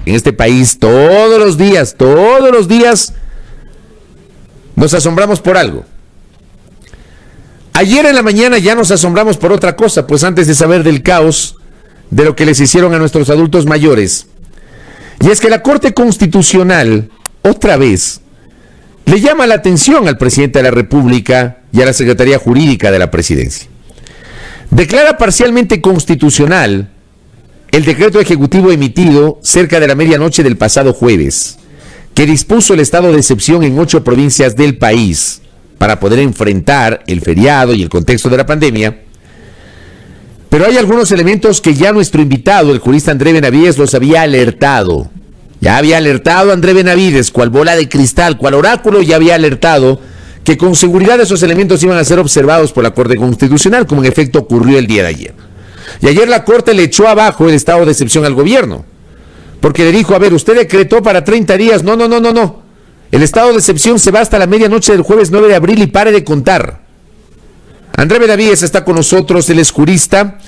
en este país todos los días, nos asombramos por algo. Ayer en la mañana ya nos asombramos por otra cosa, pues antes de saber del caos de lo que les hicieron a nuestros adultos mayores. Y es que la Corte Constitucional, otra vez, le llama la atención al presidente de la República y a la Secretaría Jurídica de la Presidencia. Declara parcialmente constitucional el decreto ejecutivo emitido cerca de la medianoche del pasado jueves, que dispuso el estado de excepción en 8 provincias del país para poder enfrentar el feriado y el contexto de la pandemia. Pero hay algunos elementos que ya nuestro invitado, el jurista André Benavides, los había alertado. Ya había alertado André Benavides, cual bola de cristal, cual oráculo, ya había alertado que con seguridad esos elementos iban a ser observados por la Corte Constitucional, como en efecto ocurrió el día de ayer. Y ayer la Corte le echó abajo el estado de excepción al gobierno, porque le dijo, a ver, usted decretó para 30 días, no. El estado de excepción se va hasta la medianoche del jueves 9 de abril y pare de contar. André Benavides está con nosotros, él es jurista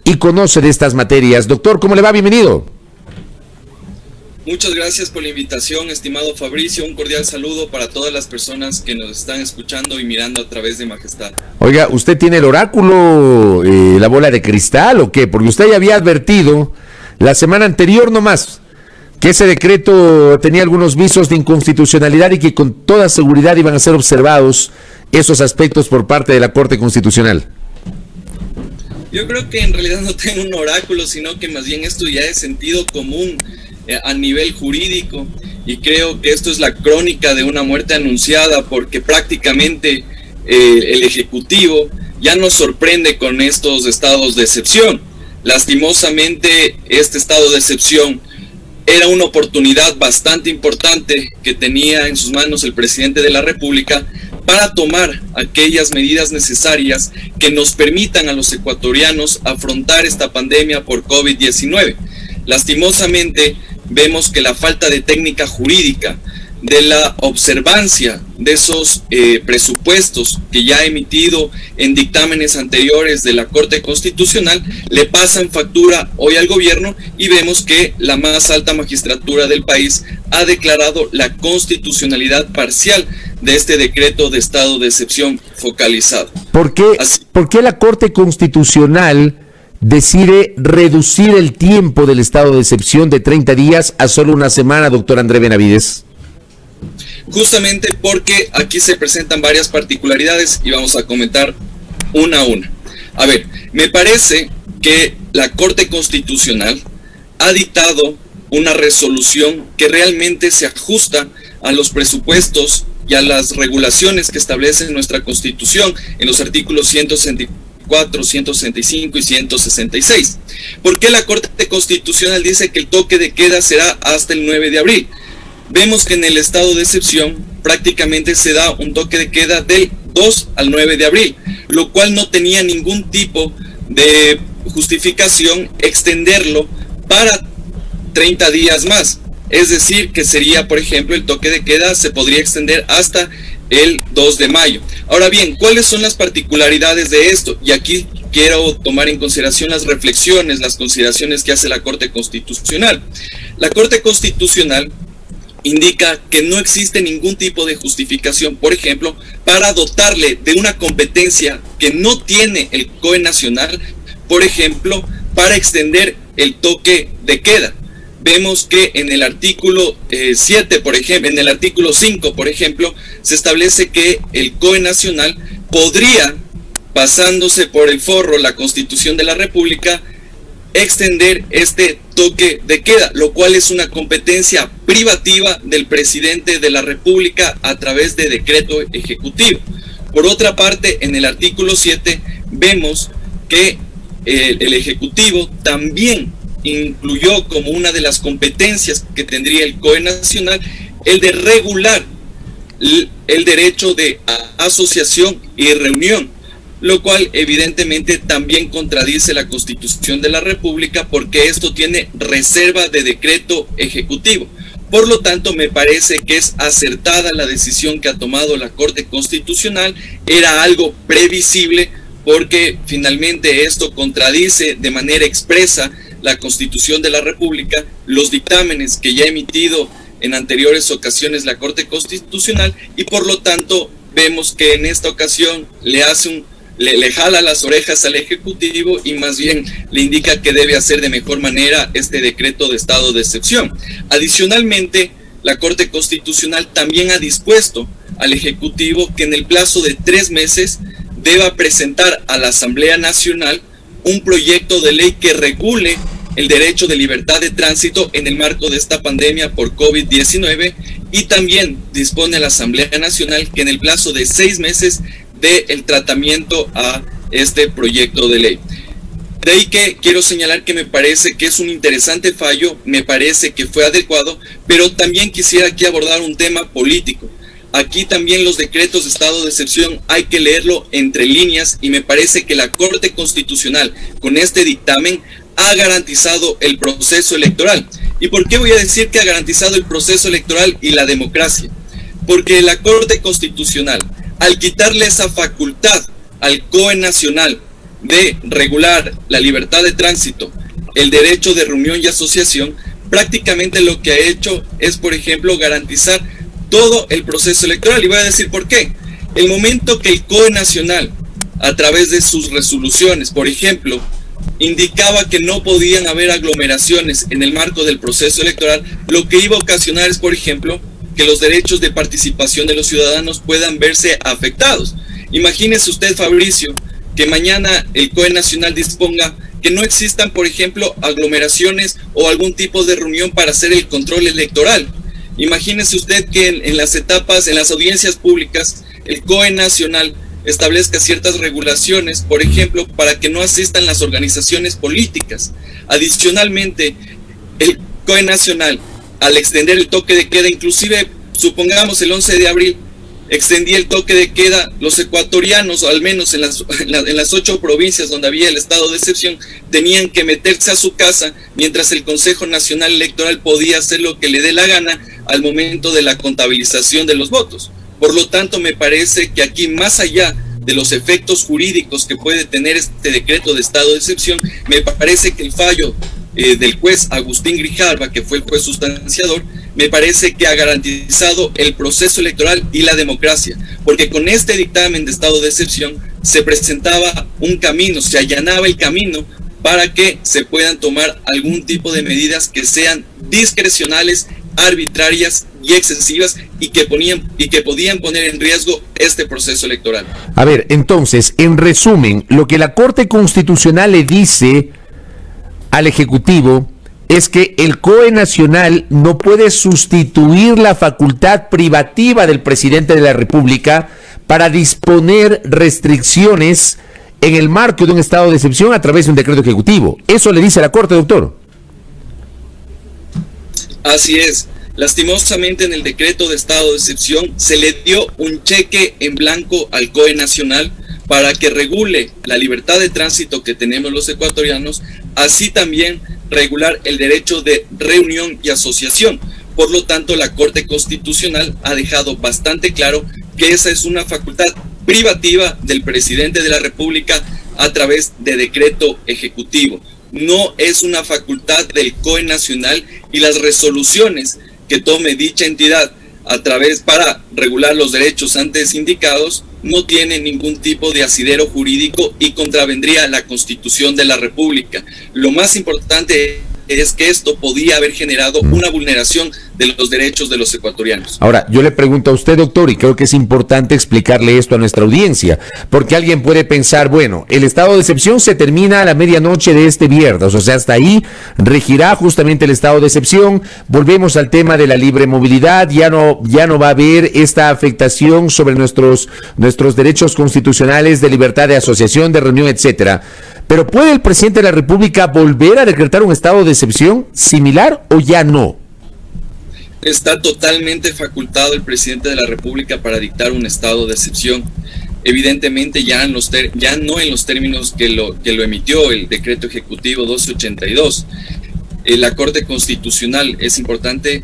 y conoce de estas materias. Doctor, ¿cómo le va? Bienvenido. Muchas gracias por la invitación, estimado Fabricio. Un cordial saludo para todas las personas que nos están escuchando y mirando a través de Majestad. Oiga, ¿usted tiene el oráculo, la bola de cristal o qué? Porque usted ya había advertido la semana anterior nomás que ese decreto tenía algunos visos de inconstitucionalidad y que con toda seguridad iban a ser observados esos aspectos por parte de la Corte Constitucional. Yo creo que en realidad no tengo un oráculo, sino que más bien esto ya es sentido común a nivel jurídico, y creo que esto es la crónica de una muerte anunciada, porque prácticamente el Ejecutivo ya nos sorprende con estos estados de excepción. Lastimosamente, este estado de excepción era una oportunidad bastante importante que tenía en sus manos el presidente de la República para tomar aquellas medidas necesarias que nos permitan a los ecuatorianos afrontar esta pandemia por COVID-19. Lastimosamente, vemos que la falta de técnica jurídica, de la observancia de esos presupuestos que ya ha emitido en dictámenes anteriores de la Corte Constitucional, le pasan factura hoy al gobierno, y vemos que la más alta magistratura del país ha declarado la constitucionalidad parcial de este decreto de estado de excepción focalizado. ¿Por qué la Corte Constitucional decide reducir el tiempo del estado de excepción de 30 días a solo una semana, doctor André Benavides? Justamente porque aquí se presentan varias particularidades y vamos a comentar una a una. A ver, me parece que la Corte Constitucional ha dictado una resolución que realmente se ajusta a los presupuestos y a las regulaciones que establece nuestra Constitución en los artículos 164, 165 y 166. ¿Por qué la Corte Constitucional dice que el toque de queda será hasta el 9 de abril? Vemos que en el estado de excepción prácticamente se da un toque de queda del 2 al 9 de abril, lo cual no tenía ningún tipo de justificación extenderlo para 30 días más. Es decir, que sería, por ejemplo, el toque de queda se podría extender hasta el 2 de mayo. Ahora bien, ¿cuáles son las particularidades de esto? Y aquí quiero tomar en consideración las reflexiones, las consideraciones que hace la Corte Constitucional. La Corte Constitucional indica que no existe ningún tipo de justificación, por ejemplo, para dotarle de una competencia que no tiene el COE nacional, por ejemplo, para extender el toque de queda. Vemos que en el artículo 7, por ejemplo, en el artículo 5, por ejemplo, se establece que el COE nacional podría, pasándose por el forro la Constitución de la República, extender este toque de queda, lo cual es una competencia privativa del presidente de la República a través de decreto ejecutivo. Por otra parte, en el artículo 7 vemos que el Ejecutivo también incluyó como una de las competencias que tendría el COE nacional el de regular el derecho de asociación y reunión, lo cual evidentemente también contradice la Constitución de la República, porque esto tiene reserva de decreto ejecutivo. Por lo tanto, me parece que es acertada la decisión que ha tomado la Corte Constitucional. Era algo previsible, porque finalmente esto contradice de manera expresa la Constitución de la República, los dictámenes que ya ha emitido en anteriores ocasiones la Corte Constitucional, y por lo tanto vemos que en esta ocasión le jala las orejas al Ejecutivo y más bien le indica que debe hacer de mejor manera este decreto de estado de excepción. Adicionalmente, la Corte Constitucional también ha dispuesto al Ejecutivo que en el plazo de 3 meses deba presentar a la Asamblea Nacional un proyecto de ley que regule el derecho de libertad de tránsito en el marco de esta pandemia por COVID-19, y también dispone a la Asamblea Nacional que en el plazo de 6 meses dé el tratamiento a este proyecto de ley. De ahí que quiero señalar que me parece que es un interesante fallo, me parece que fue adecuado, pero también quisiera aquí abordar un tema político. Aquí también los decretos de estado de excepción hay que leerlo entre líneas, y me parece que la Corte Constitucional con este dictamen ha garantizado el proceso electoral. ¿Y por qué voy a decir que ha garantizado el proceso electoral y la democracia? Porque la Corte Constitucional, al quitarle esa facultad al COE nacional de regular la libertad de tránsito, el derecho de reunión y asociación, prácticamente lo que ha hecho es, por ejemplo, garantizar todo el proceso electoral. Y voy a decir por qué. El momento que el COE nacional, a través de sus resoluciones, por ejemplo, indicaba que no podían haber aglomeraciones en el marco del proceso electoral, lo que iba a ocasionar es, por ejemplo, que los derechos de participación de los ciudadanos puedan verse afectados. Imagínese usted, Fabricio, que mañana el COE nacional disponga que no existan, por ejemplo, aglomeraciones o algún tipo de reunión para hacer el control electoral. Imagínese usted que en las etapas, en las audiencias públicas, el COE nacional establezca ciertas regulaciones, por ejemplo, para que no asistan las organizaciones políticas. Adicionalmente, el COE nacional, al extender el toque de queda, inclusive, supongamos el 11 de abril, extendía el toque de queda, los ecuatorianos, o al menos en las 8 provincias donde había el estado de excepción, tenían que meterse a su casa, mientras el Consejo Nacional Electoral podía hacer lo que le dé la gana al momento de la contabilización de los votos. Por lo tanto, me parece que aquí, más allá de los efectos jurídicos que puede tener este decreto de estado de excepción, me parece que el fallo del juez Agustín Grijalva, que fue el juez sustanciador, me parece que ha garantizado el proceso electoral y la democracia, porque con este dictamen de estado de excepción se presentaba un camino, se allanaba el camino para que se puedan tomar algún tipo de medidas que sean discrecionales, arbitrarias y excesivas, y que podían poner en riesgo este proceso electoral. A ver, entonces, en resumen, lo que la Corte Constitucional le dice al Ejecutivo es que el COE nacional no puede sustituir la facultad privativa del presidente de la República para disponer restricciones en el marco de un estado de excepción a través de un decreto ejecutivo. Eso le dice la Corte, doctor. Así es. Lastimosamente, en el decreto de estado de excepción se le dio un cheque en blanco al COE nacional para que regule la libertad de tránsito que tenemos los ecuatorianos, así también regular el derecho de reunión y asociación. Por lo tanto, la Corte Constitucional ha dejado bastante claro que esa es una facultad privativa del presidente de la República a través de decreto ejecutivo. No es una facultad del COE nacional, y las resoluciones que tome dicha entidad para regular los derechos antes indicados no tiene ningún tipo de asidero jurídico y contravendría la Constitución de la República. Lo más importante es que esto podía haber generado una vulneración de los derechos de los ecuatorianos. Ahora, yo le pregunto a usted, doctor, y creo que es importante explicarle esto a nuestra audiencia, porque alguien puede pensar, bueno, el estado de excepción se termina a la medianoche de este viernes, o sea, hasta ahí regirá justamente el estado de excepción, volvemos al tema de la libre movilidad, ya no va a haber esta afectación sobre nuestros derechos constitucionales de libertad de asociación, de reunión, etcétera. Pero ¿puede el presidente de la República volver a decretar un estado de excepción similar o ya no? Está totalmente facultado el presidente de la República para dictar un estado de excepción. Evidentemente ya no en los términos que lo emitió el decreto ejecutivo 1282. La Corte Constitucional, es importante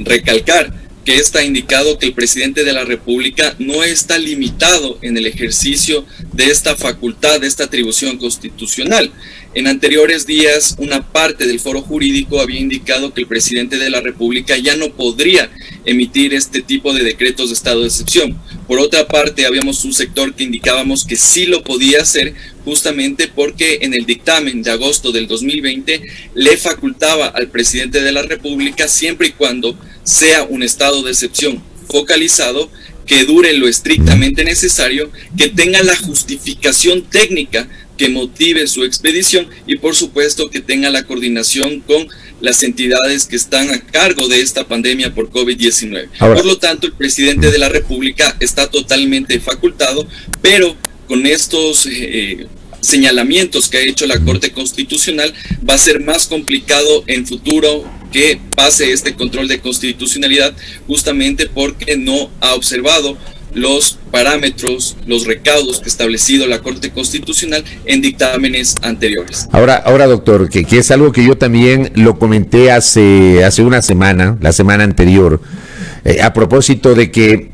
recalcar que está indicado que el presidente de la República no está limitado en el ejercicio de esta facultad, de esta atribución constitucional. En anteriores días, una parte del foro jurídico había indicado que el presidente de la República ya no podría emitir este tipo de decretos de estado de excepción. Por otra parte, habíamos un sector que indicábamos que sí lo podía hacer, justamente porque en el dictamen de agosto del 2020 le facultaba al presidente de la República, siempre y cuando sea un estado de excepción focalizado, que dure lo estrictamente necesario, que tenga la justificación técnica que motive su expedición y por supuesto que tenga la coordinación con las entidades que están a cargo de esta pandemia por COVID-19. Por lo tanto, el presidente de la República está totalmente facultado, pero con estos señalamientos que ha hecho la Corte Constitucional va a ser más complicado en futuro que pase este control de constitucionalidad, justamente porque no ha observado los parámetros, los recaudos que ha establecido la Corte Constitucional en dictámenes anteriores. Ahora doctor, que es algo que yo también lo comenté hace una semana, la semana anterior, a propósito de que,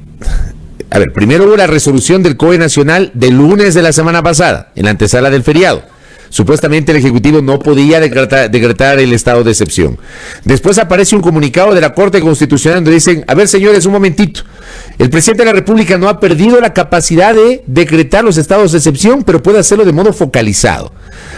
a ver, primero hubo la resolución del COE Nacional del lunes de la semana pasada, en la antesala del feriado. Supuestamente el Ejecutivo no podía decretar el estado de excepción. Después aparece un comunicado de la Corte Constitucional donde dicen, a ver señores, un momentito, el presidente de la República no ha perdido la capacidad de decretar los estados de excepción, pero puede hacerlo de modo focalizado.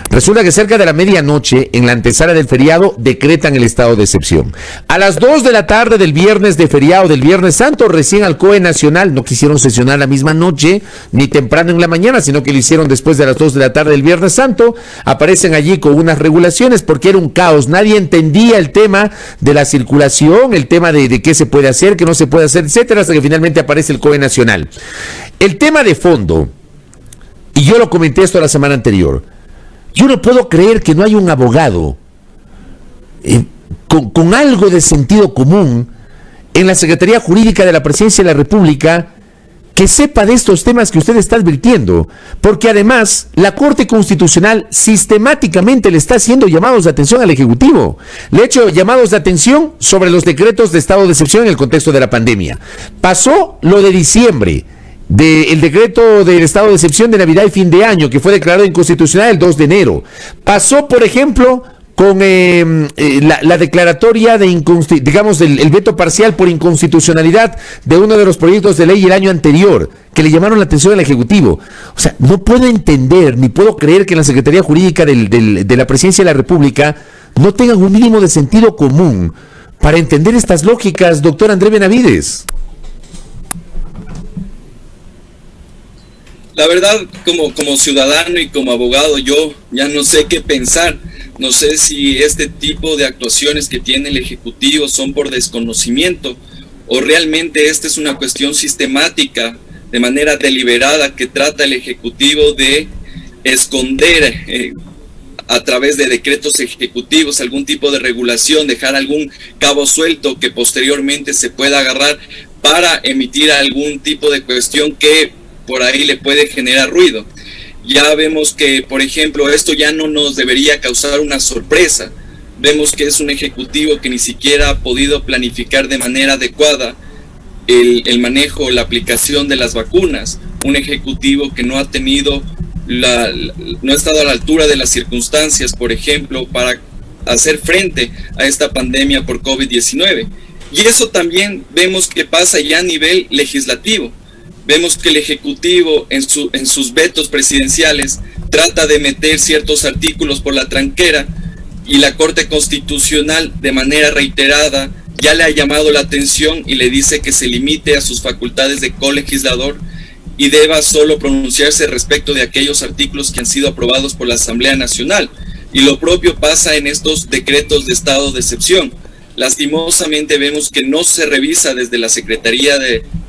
Resulta que cerca de la medianoche, en la antesala del feriado, decretan el estado de excepción. A las 2 de la tarde del viernes de feriado, del Viernes Santo, recién al COE Nacional, no quisieron sesionar la misma noche, ni temprano en la mañana, sino que lo hicieron después de las 2 de la tarde del Viernes Santo, aparecen allí con unas regulaciones porque era un caos, nadie entendía el tema de la circulación, el tema de qué se puede hacer, qué no se puede hacer, etcétera, hasta que finalmente aparece el COE Nacional. El tema de fondo, y yo lo comenté esto la semana anterior, yo no puedo creer que no haya un abogado con algo de sentido común en la Secretaría Jurídica de la Presidencia de la República que sepa de estos temas que usted está advirtiendo, porque además la Corte Constitucional sistemáticamente le está haciendo llamados de atención al Ejecutivo. Le ha hecho llamados de atención sobre los decretos de estado de excepción en el contexto de la pandemia. Pasó lo de diciembre, del decreto del estado de excepción de Navidad y fin de año, que fue declarado inconstitucional el 2 de enero. Pasó, por ejemplo, con la declaratoria de digamos el veto parcial por inconstitucionalidad de uno de los proyectos de ley el año anterior, que le llamaron la atención al Ejecutivo. O sea, no puedo entender, ni puedo creer que en la Secretaría Jurídica de la Presidencia de la República no tengan un mínimo de sentido común para entender estas lógicas, doctor André Benavides. La verdad, como ciudadano y como abogado, yo ya no sé qué pensar. No sé si este tipo de actuaciones que tiene el Ejecutivo son por desconocimiento o realmente esta es una cuestión sistemática, de manera deliberada, que trata el Ejecutivo de esconder a través de decretos ejecutivos algún tipo de regulación, dejar algún cabo suelto que posteriormente se pueda agarrar para emitir algún tipo de cuestión que por ahí le puede generar ruido. Ya vemos que, por ejemplo, esto ya no nos debería causar una sorpresa. Vemos que es un ejecutivo que ni siquiera ha podido planificar de manera adecuada el manejo, la aplicación de las vacunas. Un ejecutivo que no ha tenido no ha estado a la altura de las circunstancias, por ejemplo, para hacer frente a esta pandemia por COVID-19. Y eso también vemos que pasa ya a nivel legislativo. Vemos que el Ejecutivo en sus vetos presidenciales trata de meter ciertos artículos por la tranquera y la Corte Constitucional de manera reiterada ya le ha llamado la atención y le dice que se limite a sus facultades de colegislador y deba solo pronunciarse respecto de aquellos artículos que han sido aprobados por la Asamblea Nacional. Y lo propio pasa en estos decretos de estado de excepción. Lastimosamente vemos que no se revisa desde la Secretaría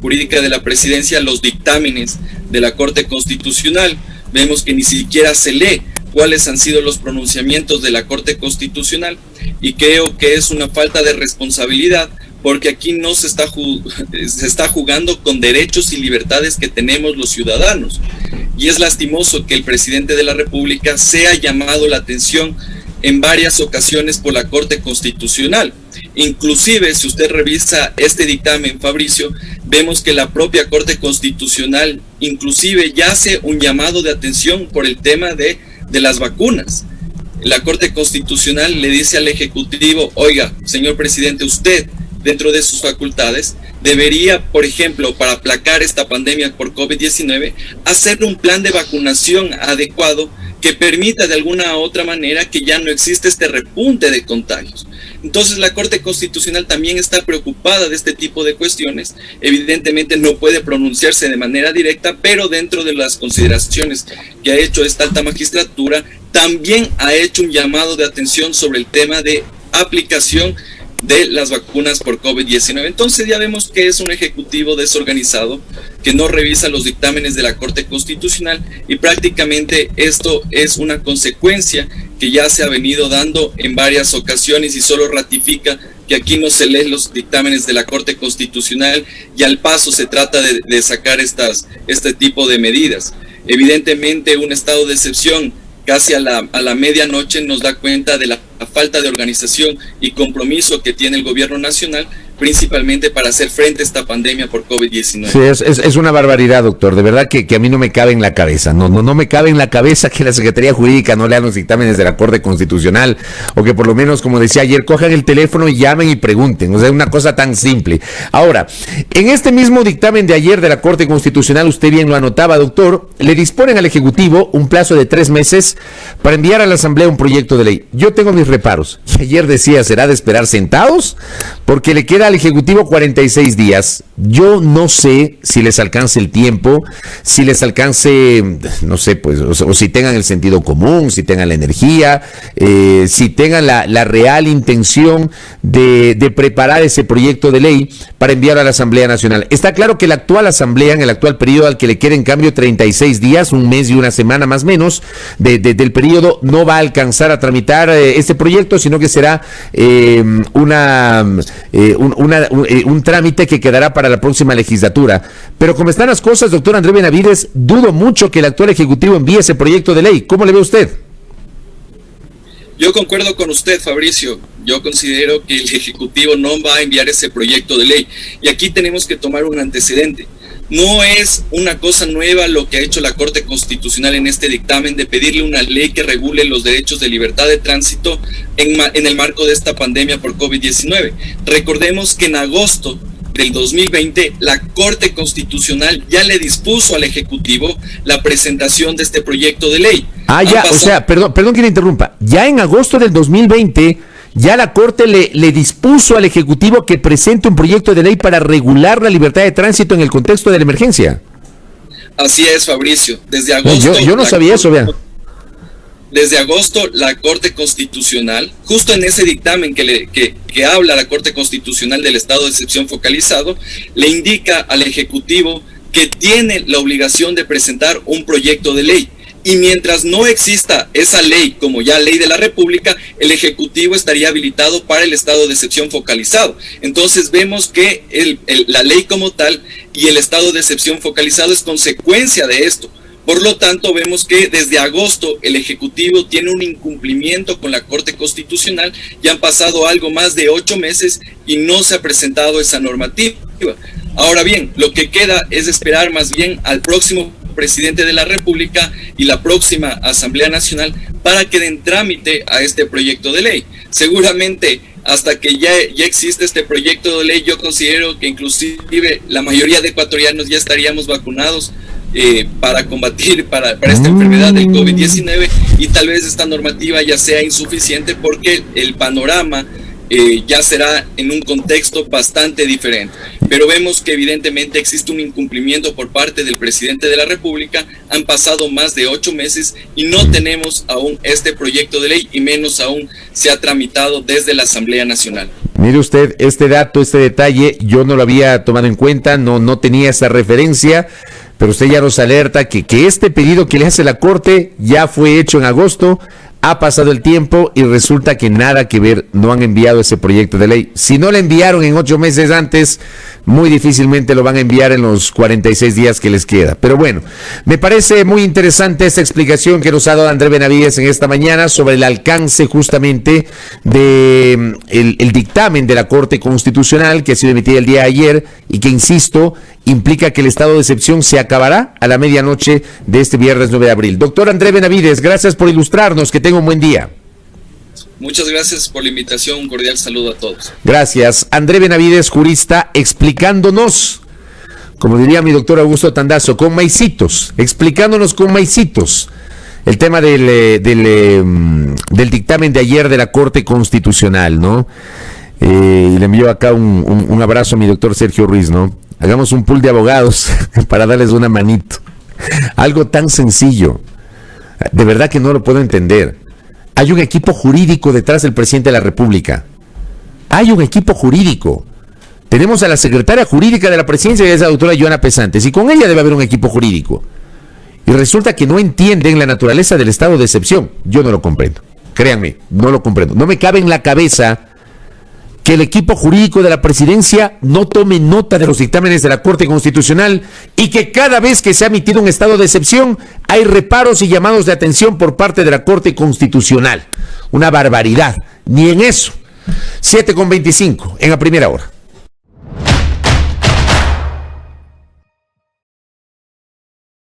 Jurídica de la Presidencia los dictámenes de la Corte Constitucional. Vemos que ni siquiera se lee cuáles han sido los pronunciamientos de la Corte Constitucional y creo que es una falta de responsabilidad porque aquí no se está jugando con derechos y libertades que tenemos los ciudadanos. Y es lastimoso que el presidente de la República sea llamado la atención en varias ocasiones por la Corte Constitucional. Inclusive, si usted revisa este dictamen, Fabricio, vemos que la propia Corte Constitucional inclusive ya hace un llamado de atención por el tema de las vacunas. la Corte Constitucional le dice al Ejecutivo, oiga, señor presidente, usted, dentro de sus facultades, debería, por ejemplo, para aplacar esta pandemia por COVID-19, hacer un plan de vacunación adecuado que permita de alguna u otra manera que ya no existe este repunte de contagios. Entonces la Corte Constitucional también está preocupada de este tipo de cuestiones. Evidentemente no puede pronunciarse de manera directa, pero dentro de las consideraciones que ha hecho esta alta magistratura, también ha hecho un llamado de atención sobre el tema de aplicación de las vacunas por COVID-19. Entonces ya vemos que es un ejecutivo desorganizado, que no revisa los dictámenes de la Corte Constitucional, y prácticamente esto es una consecuencia que ya se ha venido dando en varias ocasiones y solo ratifica que aquí no se leen los dictámenes de la Corte Constitucional y al paso se trata de sacar este tipo de medidas. Evidentemente un estado de excepción casi a la medianoche nos da cuenta de la falta de organización y compromiso que tiene el gobierno nacional, principalmente para hacer frente a esta pandemia por COVID-19. Sí, es una barbaridad, doctor. De verdad que a mí no me cabe en la cabeza. No me cabe en la cabeza que la Secretaría Jurídica no lea los dictámenes de la Corte Constitucional, o que por lo menos, como decía ayer, cojan el teléfono y llamen y pregunten. O sea, una cosa tan simple. Ahora, en este mismo dictamen de ayer de la Corte Constitucional, usted bien lo anotaba, doctor, le disponen al Ejecutivo un plazo de 3 meses para enviar a la Asamblea un proyecto de ley. Yo tengo mis reparos. Ayer decía, ¿será de esperar sentados? Porque le queda al Ejecutivo 46 días. Yo no sé si les alcance el tiempo, si les alcance, no sé, pues, o si tengan el sentido común, si tengan la energía, si tengan la real intención de preparar ese proyecto de ley para enviar a la Asamblea Nacional. Está claro que la actual Asamblea, en el actual periodo al que le queda en cambio 36 días, un mes y una semana más o menos, del periodo, no va a alcanzar a tramitar este proyecto, sino que será un trámite que quedará para la próxima legislatura. Pero como están las cosas, doctor André Benavides, dudo mucho que el actual Ejecutivo envíe ese proyecto de ley. ¿Cómo le ve usted? Yo concuerdo con usted, Fabricio. Yo considero que el Ejecutivo no va a enviar ese proyecto de ley. Y aquí tenemos que tomar un antecedente. No es una cosa nueva lo que ha hecho la Corte Constitucional en este dictamen de pedirle una ley que regule los derechos de libertad de tránsito en el marco de esta pandemia por COVID-19. Recordemos que en agosto del 2020 la Corte Constitucional ya le dispuso al Ejecutivo la presentación de este proyecto de ley. O sea, perdón que le interrumpa. Ya en agosto del 2020... ya la Corte le dispuso al Ejecutivo que presente un proyecto de ley para regular la libertad de tránsito en el contexto de la emergencia. Así es, Fabricio. Desde agosto. Yo no sabía eso, vean. Desde agosto, la Corte Constitucional, justo en ese dictamen que habla la Corte Constitucional del estado de excepción focalizado, le indica al Ejecutivo que tiene la obligación de presentar un proyecto de ley. Y mientras no exista esa ley como ya ley de la República, el Ejecutivo estaría habilitado para el estado de excepción focalizado. Entonces vemos que la ley como tal y el estado de excepción focalizado es consecuencia de esto. Por lo tanto, vemos que desde agosto el Ejecutivo tiene un incumplimiento con la Corte Constitucional. Ya han pasado algo más de 8 meses y no se ha presentado esa normativa. Ahora bien, lo que queda es esperar más bien al próximo presidente de la República y la próxima Asamblea Nacional para que den trámite a este proyecto de ley. Seguramente hasta que ya existe este proyecto de ley, yo considero que inclusive la mayoría de ecuatorianos ya estaríamos vacunados para combatir para esta enfermedad del COVID-19, y tal vez esta normativa ya sea insuficiente porque el panorama ya será en un contexto bastante diferente. Pero vemos que evidentemente existe un incumplimiento por parte del presidente de la República. Han pasado más de 8 meses y no tenemos aún este proyecto de ley, y menos aún se ha tramitado desde la Asamblea Nacional. Mire usted, este dato, este detalle, yo no lo había tomado en cuenta, no tenía esa referencia, pero usted ya nos alerta que este pedido que le hace la Corte ya fue hecho en agosto. Ha pasado el tiempo y resulta que nada que ver, no han enviado ese proyecto de ley. Si no lo enviaron en 8 meses antes, muy difícilmente lo van a enviar en los 46 días que les queda. Pero bueno, me parece muy interesante esta explicación que nos ha dado André Benavides en esta mañana sobre el alcance justamente de el dictamen de la Corte Constitucional que ha sido emitido el día de ayer y que, insisto, implica que el estado de excepción se acabará a la medianoche de este viernes 9 de abril. Doctor André Benavides, gracias por ilustrarnos, que tenga un buen día. Muchas gracias por la invitación, un cordial saludo a todos. Gracias. André Benavides, jurista, explicándonos, como diría mi doctor Augusto Tandazo, con maicitos, explicándonos con maicitos el tema del dictamen de ayer de la Corte Constitucional, ¿no? Y le envío acá un abrazo a mi doctor Sergio Ruiz, ¿no? Hagamos un pool de abogados para darles una manito. Algo tan sencillo. De verdad que no lo puedo entender. Hay un equipo jurídico detrás del presidente de la República. Hay un equipo jurídico. Tenemos a la secretaria jurídica de la presidencia, que es la doctora Joana Pesantes, y con ella debe haber un equipo jurídico. Y resulta que no entienden la naturaleza del estado de excepción. Yo no lo comprendo. Créanme, no lo comprendo. No me cabe en la cabeza que el equipo jurídico de la presidencia no tome nota de los dictámenes de la Corte Constitucional y que cada vez que se ha emitido un estado de excepción hay reparos y llamados de atención por parte de la Corte Constitucional. Una barbaridad. Ni en eso. 7:25 en la primera hora.